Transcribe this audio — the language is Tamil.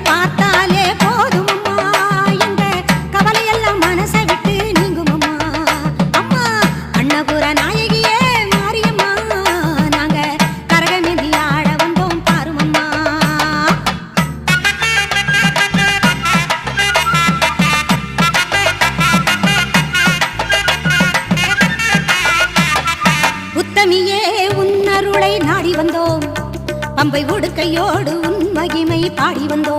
பார்த்தாலே போதும் அம்மா, எங்க கவலையெல்லாம் மனசை விட்டு நீங்கும் அம்மா. அம்மா அன்னபுர நாயகியே மாரியம்மா, நாங்க கரகமிதி ஆட வந்தோம் பாரும் அம்மா. உத்தமியே உன் அருளை நாடி வந்தோம், பம்பை உடுக்கையோடு உன் மகிமை பாடி வந்தோம்.